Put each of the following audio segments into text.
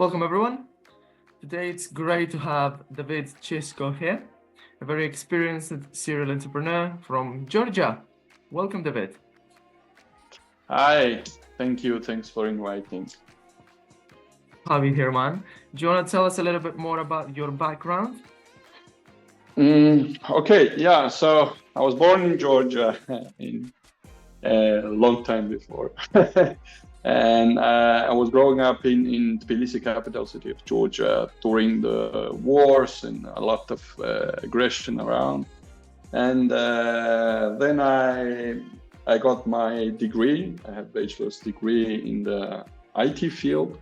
welcome everyone. Today it's great to have Davit Tsitsko here, a very experienced serial entrepreneur from Georgia. Welcome, Davit. Hi, thank you. Thanks for inviting. Have you here, man. Do you want to tell us a little bit more about your background? Okay, yeah. So I was born in Georgia in a long time before. And I was growing up in Tbilisi, capital city of Georgia, during the wars and a lot of aggression around. And then I got my degree. I have a bachelor's degree in the IT field.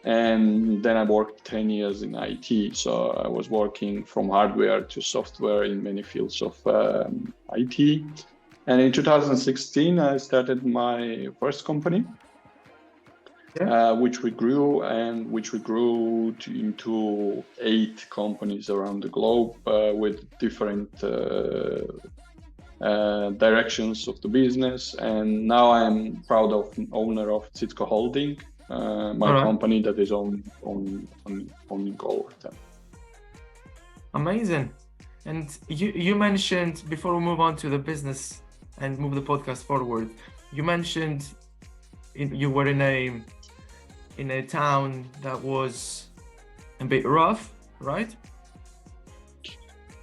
And then I worked 10 years in IT. So I was working from hardware to software in many fields of IT. And in 2016, I started my first company. Which we grew into 8 companies around the globe with different directions of the business. And now I'm proud of owner of Tsitsko Holding, my company that is owning all of them. Amazing. And you mentioned, before we move on to the business and move the podcast forward, you mentioned you were in a town that was a bit rough, right?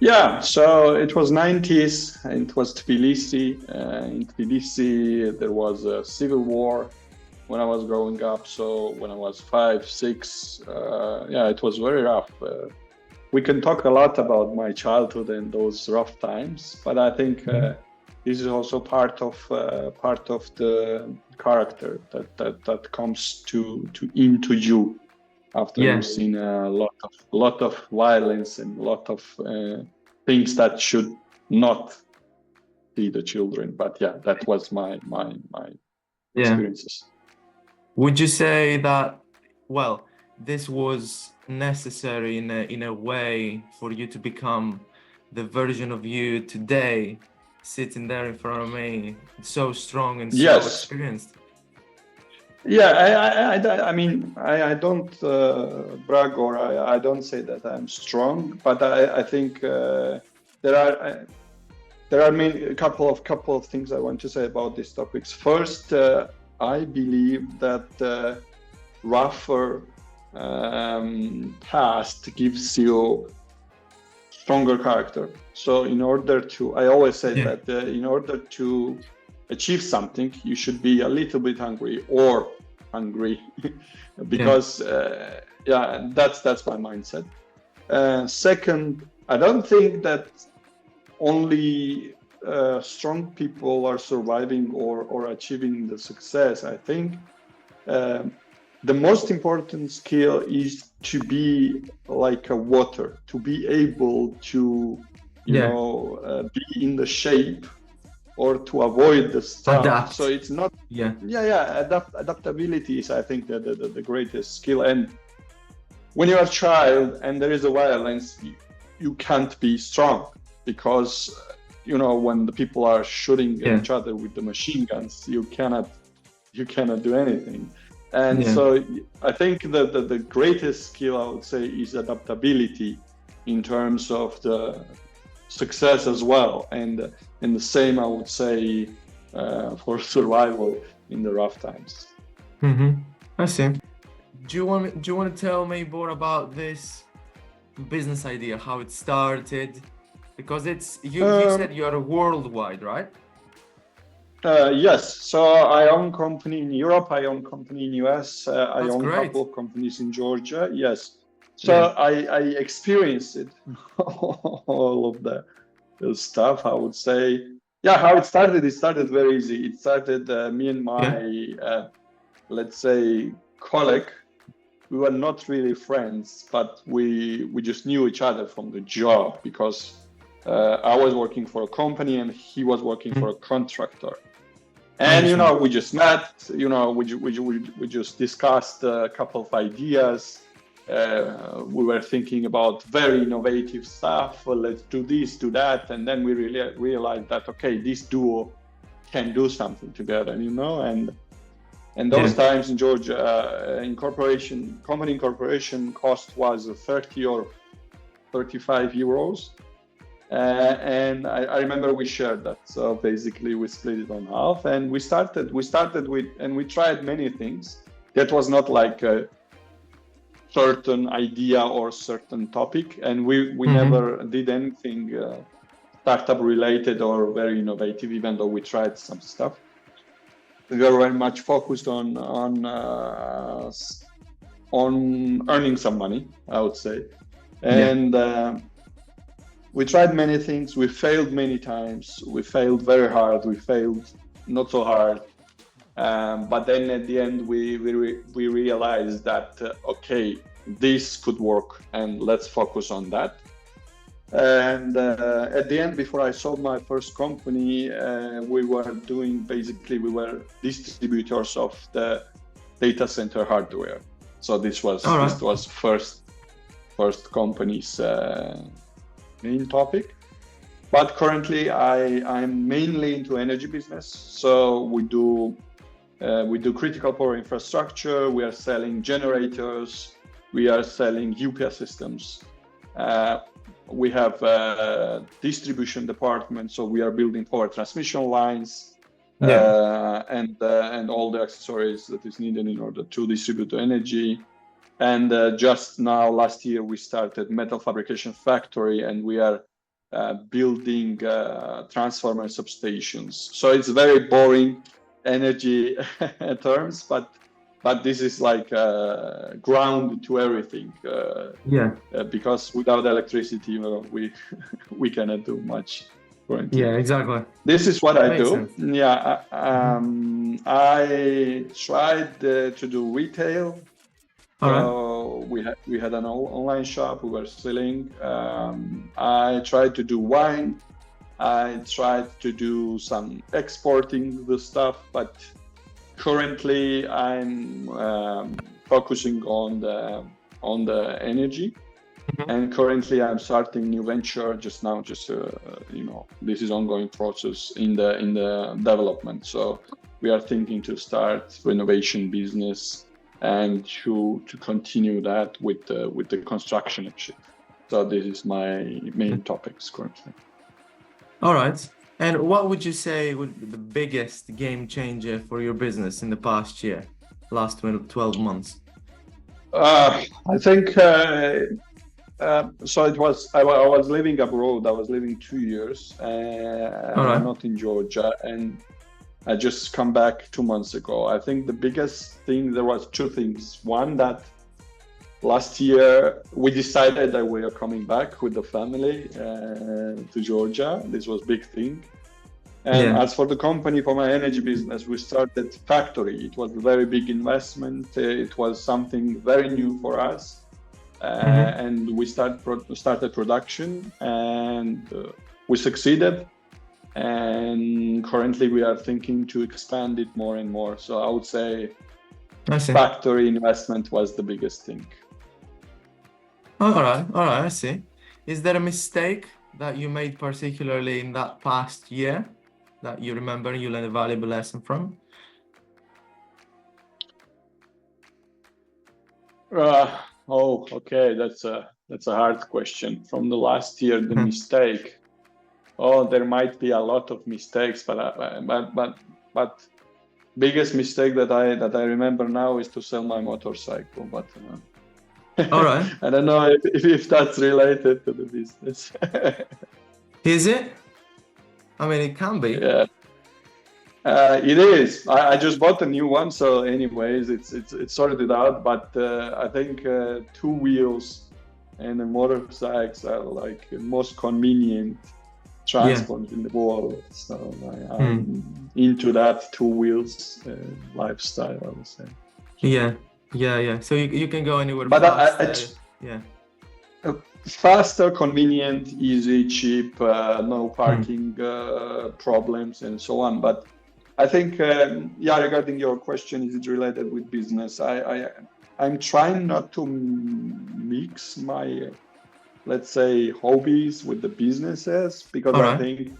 Yeah, so it was 90s, and it was Tbilisi. In Tbilisi, there was a civil war when I was growing up. So when I was 5, 6, it was very rough. We can talk a lot about my childhood and those rough times, but I think this is also part of the character that comes into you after you've seen a lot of violence and a lot of things that should not be the children. But yeah, that was my experiences. Would you say that, well, this was necessary in a way for you to become the version of you today, sitting there in front of me, so strong and so experienced? Yeah, I mean, I don't brag, or I don't say that I'm strong, but I think there are a couple of things I want to say about these topics. First, I believe that rougher past gives you stronger character. So in order to, I always say that in order to achieve something, you should be a little bit hungry because that's my mindset. Second, I don't think that only strong people are surviving or achieving the success. I think the most important skill is to be like a water, to be able to be in the shape or to avoid the stuff. Adapt. So it's not adaptability is, I think, the greatest skill. And when you're a child and there is a violence, you can't be strong, because when the people are shooting at each other with the machine guns, you cannot do anything. And so I think the greatest skill, I would say, is adaptability in terms of the success as well, and the same I would say for survival in the rough times. I see. Do you want to tell me more about this business idea, how it started? Because you said you are worldwide, right? Yes. So I own company in Europe, I own company in US, I own a couple of companies in Georgia. Yes. So I experienced it, all of the stuff, I would say. Yeah, how it started very easy. It started me and my, let's say, colleague. We were not really friends, but we just knew each other from the job, because I was working for a company and he was working for a contractor. And, we just met, we just discussed a couple of ideas. We were thinking about very innovative stuff. Well, let's do this, do that. And then we really realized that, okay, this duo can do something together, And those times in Georgia, company incorporation cost was 30 or 35 euros. And I remember we shared that. So basically we split it on half, and we started with, and we tried many things. That was not like a certain idea or certain topic. And we never did anything startup related or very innovative, even though we tried some stuff. We were very much focused on earning some money, I would say. And we tried many things. We failed many times. We failed very hard. We failed not so hard. But then at the end, we realized that, okay, this could work, and let's focus on that. And at the end, before I sold my first company, we were distributors of the data center hardware. So this was first company's main topic. But currently, I'm mainly into energy business. So we do critical power infrastructure. We are selling generators. We are selling UPS systems. We have a distribution department, so we are building power transmission lines and all the accessories that is needed in order to distribute the energy. And just now, last year, we started metal fabrication factory, and we are building transformer substations. So it's very boring energy terms, but this is like ground to everything. Because without electricity, we cannot do much. Currently. Yeah, exactly. This is what I do. Sense. Yeah, I tried to do retail. So we had an online shop. We were selling. I tried to do wine. I tried to do some exporting the stuff, but currently I'm focusing on the energy. And currently I'm starting new venture just now. This is ongoing process in the development. So we are thinking to start renovation business and to continue that with the construction and shit. So this is my main topics currently. All right. And what would you say would be the biggest game changer for your business in the past year, last 12 months? I think so. It was I was living abroad. I was living 2 years, not in Georgia, and I just come back 2 months ago. I think the biggest thing, there was two things. One, that last year we decided that we are coming back with the family to Georgia. This was a big thing. And as for the company, for my energy business, we started factory. It was a very big investment. It was something very new for us. And we started production, and we succeeded. And currently we are thinking to expand it more and more. So I would say factory investment was the biggest thing. All right, I see. Is there a mistake that you made particularly in that past year that you remember you learned a valuable lesson from? Okay, that's a hard question. From the last year, the mistake. There might be a lot of mistakes, but biggest mistake that I remember now is to sell my motorcycle. But all right, I don't know if that's related to the business. Is it? I mean, it can be. Yeah, it is. I just bought a new one, so anyways, it's sorted out. But I think 2 wheels and a motorcycle are like the most convenient transport in the world. So I'm into that 2 wheels lifestyle, I would say. Yeah. So you can go anywhere. But faster, convenient, easy, cheap, no parking problems, and so on. But I think, regarding your question, is it related with business? I'm trying not to mix my, let's say, hobbies with the businesses, because I think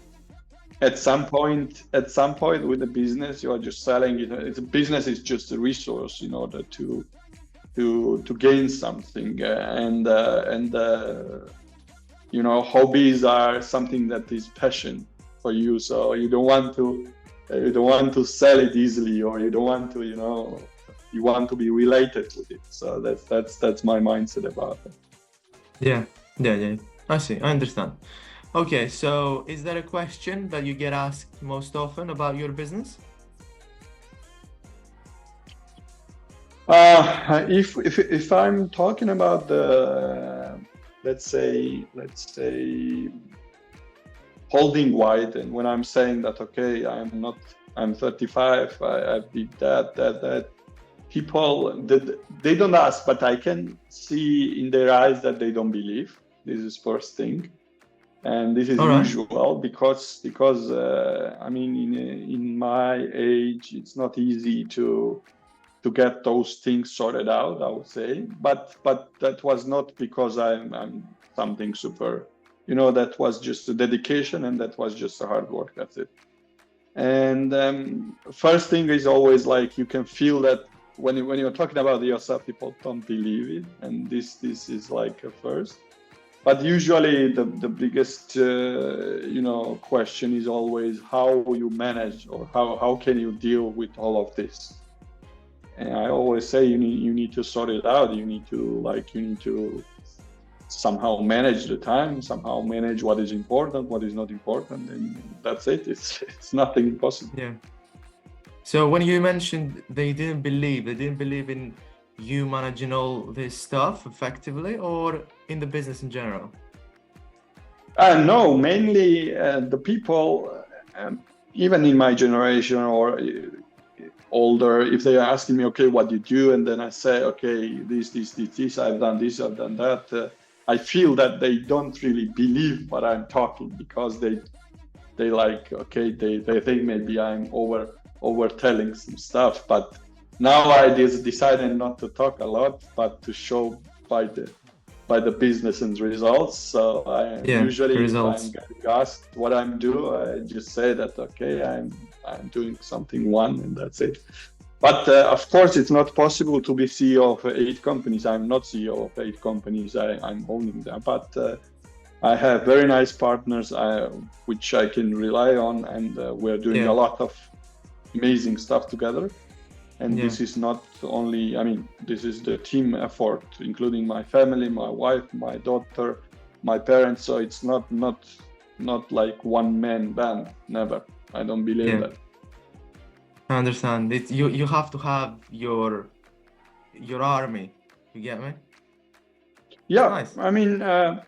At some point with the business, you are just selling it. It's a business is just a resource in order to gain something, hobbies are something that is passion for you. So you don't want to sell it easily, or you don't want to, you want to be related with it. So that's my mindset about it. Yeah. I see. I understand. Okay, so is there a question that you get asked most often about your business? If I'm talking about the let's say holding wide, and when I'm saying that, okay, I'm 35, I did that, people they don't ask, but I can see in their eyes that they don't believe. This is first thing. And this is usual because I mean, in my age, it's not easy to get those things sorted out, I would say. But that was not because I'm something super, that was just a dedication, and that was just a hard work. That's it. And first thing is always like, you can feel that when you're talking about yourself, people don't believe it, and this is like a first. But usually the biggest question is always how you manage, or how can you deal with all of this. And I always say you need to sort it out. You need to somehow manage the time, somehow manage what is important, what is not important, and that's it. It's nothing impossible. Yeah. So when you mentioned they didn't believe in you managing all this stuff effectively, or in the business in general? No, mainly the people, even in my generation or older, if they are asking me, okay, what do you do? And then I say, okay, this, I've done this, I've done that. I feel that they don't really believe what I'm talking, because they like, okay, they think maybe I'm overtelling some stuff. But now I decided not to talk a lot, but to show by the business and results. So usually if I'm getting asked what I'm doing, I just say that, okay, I'm doing something one, and that's it. But of course, it's not possible to be CEO of 8 companies. I'm not CEO of 8 companies. I'm owning them. But I have very nice partners which I can rely on, and we're doing a lot of amazing stuff together. And this is not only, I mean, this is the team effort, including my family, my wife, my daughter, my parents. So it's not like one man band. Never. I don't believe that. I understand. You have to have your army. You get me? Yeah. Nice. I mean, I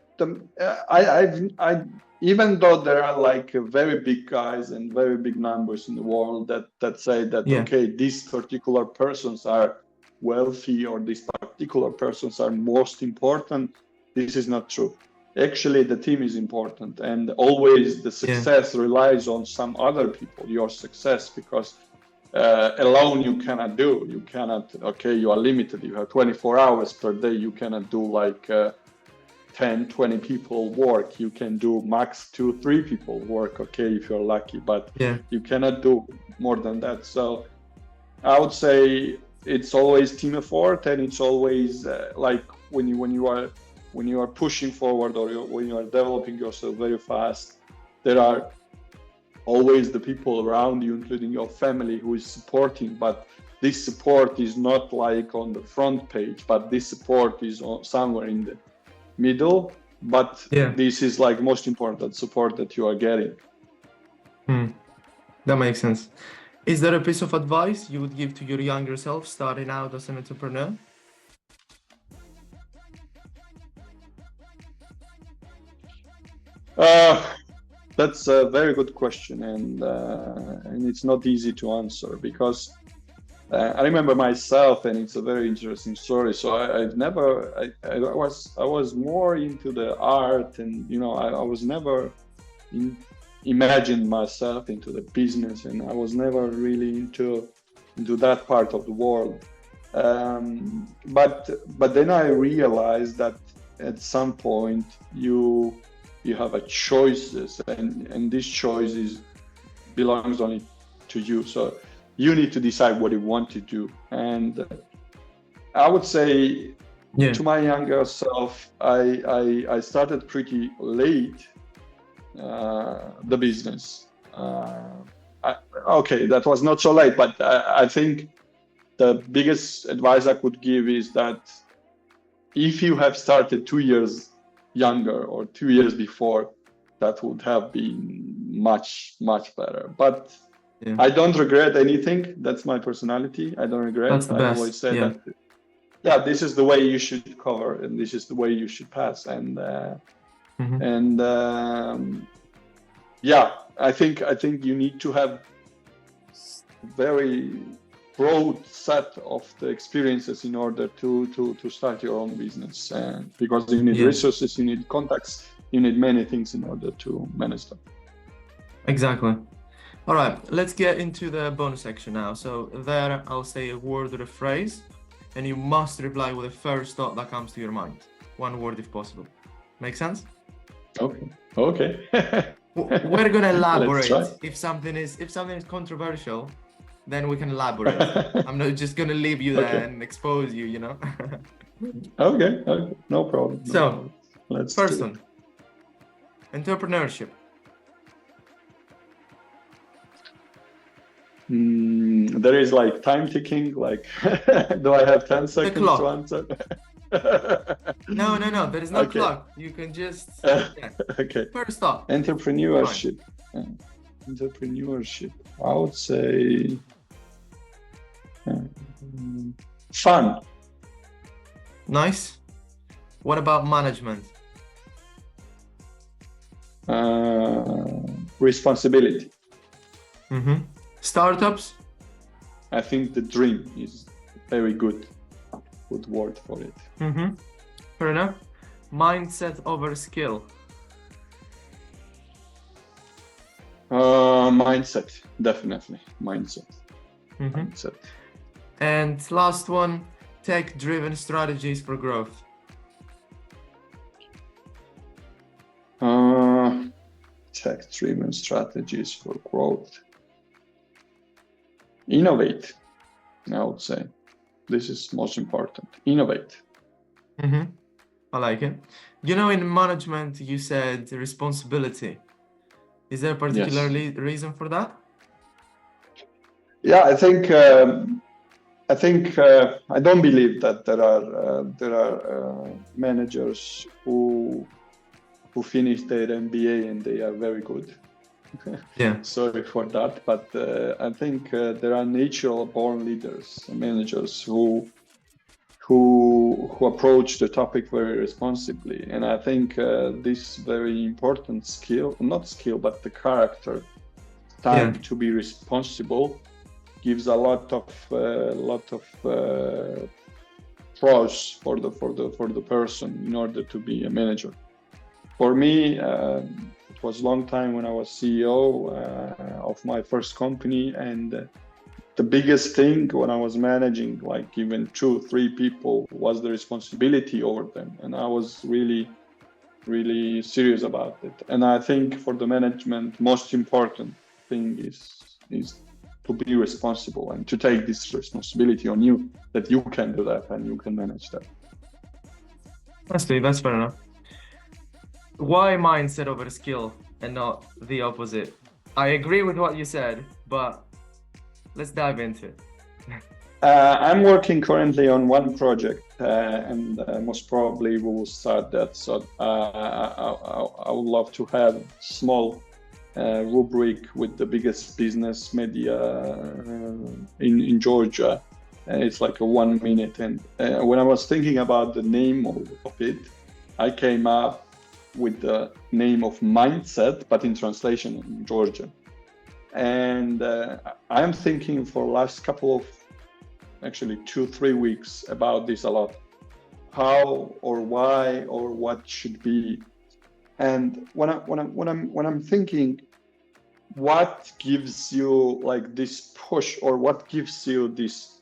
even though there are like very big guys and very big numbers in the world that say that, okay, these particular persons are wealthy, or these particular persons are most important, this is not true. Actually, the team is important, and always the success relies on some other people, your success, because alone you cannot do. You cannot, okay, you are limited. You have 24 hours per day. You cannot do like 10, 20 people work. You can do max 2-3 people work, okay, if you're lucky, but you cannot do more than that. So I would say it's always team effort, and it's always like when you are pushing forward, or when you are developing yourself very fast, there are always the people around you, including your family, who is supporting. But this support is not like on the front page, but this support is somewhere in the middle. But this is like most important support that you are getting. That makes sense. Is there a piece of advice you would give to your younger self starting out as an entrepreneur? That's a very good question, and it's not easy to answer, because I remember myself, and it's a very interesting story. So I was more into the art, and I was never imagined myself into the business, and I was never really into that part of the world. But then I realized that at some point you have a choices, and this choice belongs only to you. So you need to decide what you want to do. And I would say to my younger self, I started pretty late the business. Okay, that was not so late, but I think the biggest advice I could give is that if you have started 2 years younger or 2 years before, that would have been much, much better. But I don't regret anything. That's my personality. I don't regret. That's the best. I always say that, this is the way you should cover and this is the way you should pass. And I think you need to have very broad set of the experiences in order to start your own business, because you need resources, you need contacts, you need many things in order to manage them. Exactly. All right, let's get into the bonus section now. So there I'll say a word or a phrase, and you must reply with the first thought that comes to your mind. One word if possible. Make sense? Okay. We're gonna elaborate. If something is controversial, then we can elaborate. I'm not just gonna leave you there and expose you, you know. Okay, no problem. So, first one. Entrepreneurship. There is like time ticking, like do I have 10 seconds to answer? No, there is no clock. You can just okay. First thought. Entrepreneurship. I would say fun. Nice. What about management? Responsibility. Startups? I think the dream is very good word for it. Fair enough. Mindset over skill. Mindset, definitely. Mindset. And last one, tech-driven strategies for growth. Tech-driven strategies for growth. Innovate, I would say. This is most important. Innovate. I like it. You know, in management, you said responsibility. Is there a particular reason for that? Yeah, I think I don't believe that there are managers who finish their MBA and they are very good. Sorry for that, but I think there are natural born leaders, managers who approach the topic very responsibly, and I think this very important but the character to be responsible gives a lot of pros for the person in order to be a manager. For me, it was a long time when I was CEO of my first company, and the biggest thing when I was managing like even 2-3 people was the responsibility over them, and I was really serious about it. And I think for the management, most important thing is to be responsible and to take this responsibility on you, that you can do that and you can manage that. That's fair enough. Why mindset over skill and not the opposite? I agree with what you said, but let's dive into it. I'm working currently on one project, and most probably we will start that. So I would love to have small rubric with the biggest business media in Georgia. It's like a 1 minute. And when I was thinking about the name of it, I came up with the name of Mindset, but in translation in Georgia. And I'm thinking for last couple of, actually 2-3 weeks about this a lot. How or why or what should be. And when I'm thinking, what gives you like this push, or what gives you this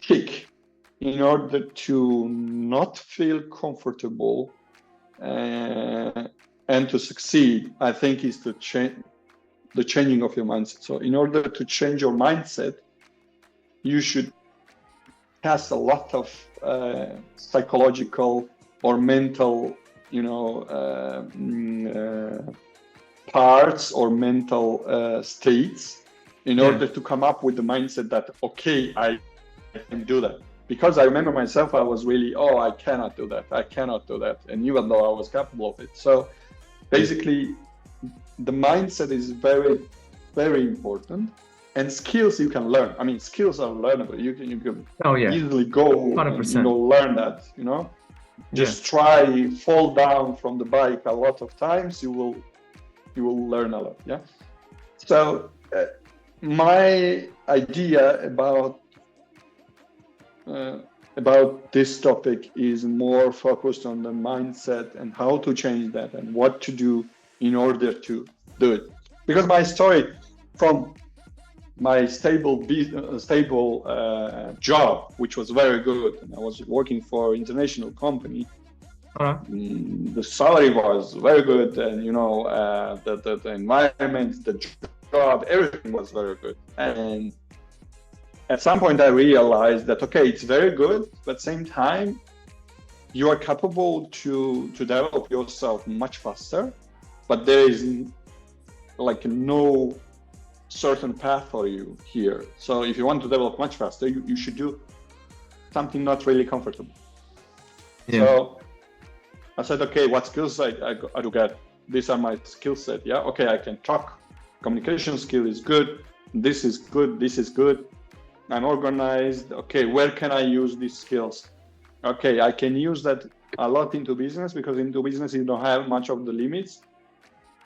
kick in order to not feel comfortable and to succeed, I think is to the changing of your mindset. So in order to change your mindset, you should pass a lot of psychological or mental, parts or mental states in order to come up with the mindset that, okay, I can do that. Because I remember myself, I was really, I cannot do that. And even though I was capable of it. So basically, the mindset is very, very important. And skills you can learn. I mean, skills are learnable. You can easily go 100%. And learn that, Just try, fall down from the bike a lot of times, you will learn a lot, yeah? So my idea about this topic is more focused on the mindset and how to change that and what to do in order to do it. Because my story from my stable job, which was very good, and I was working for an international company. The salary was very good, and the environment, the job, everything was very good. And at some point, I realized that it's very good, but at the same time, you are capable to develop yourself much faster, but there is no certain path for you here. So if you want to develop much faster, you should do something not really comfortable. Yeah. So I said, what skills I do get? These are my skill set. Yeah. Okay. I can talk. Communication skill is good. This is good. This is good. I'm organized. Okay. Where can I use these skills? Okay. I can use that a lot into business, because into business, you don't have much of the limits.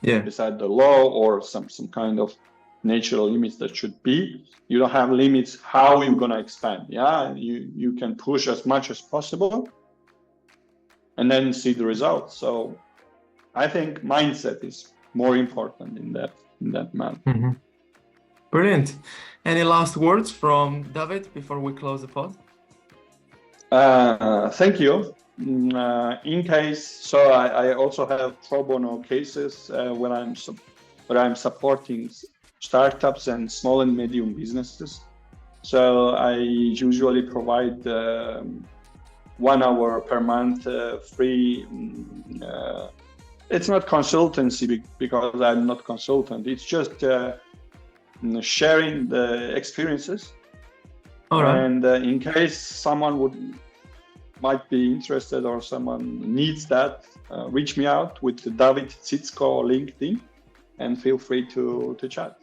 Yeah. Beside the law or some kind of natural limits that should be. You don't have limits how you're going to expand. Yeah, you can push as much as possible and then see the results. So I think mindset is more important in that manner. Mm-hmm. Brilliant. Any last words from Davit before we close the pod? Thank you. In case, so I also have pro bono cases where I'm supporting startups and small and medium businesses. So I usually provide 1 hour per month free. It's not consultancy because I'm not consultant. It's just sharing the experiences. All right. And in case someone might be interested or someone needs that, reach me out with the Davit Tsitsko LinkedIn and feel free to chat.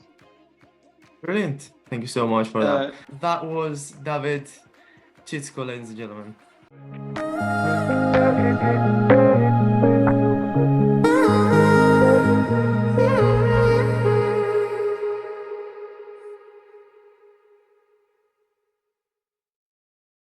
Brilliant. Thank you so much for that. That was Davit Tsitsko, ladies and gentlemen.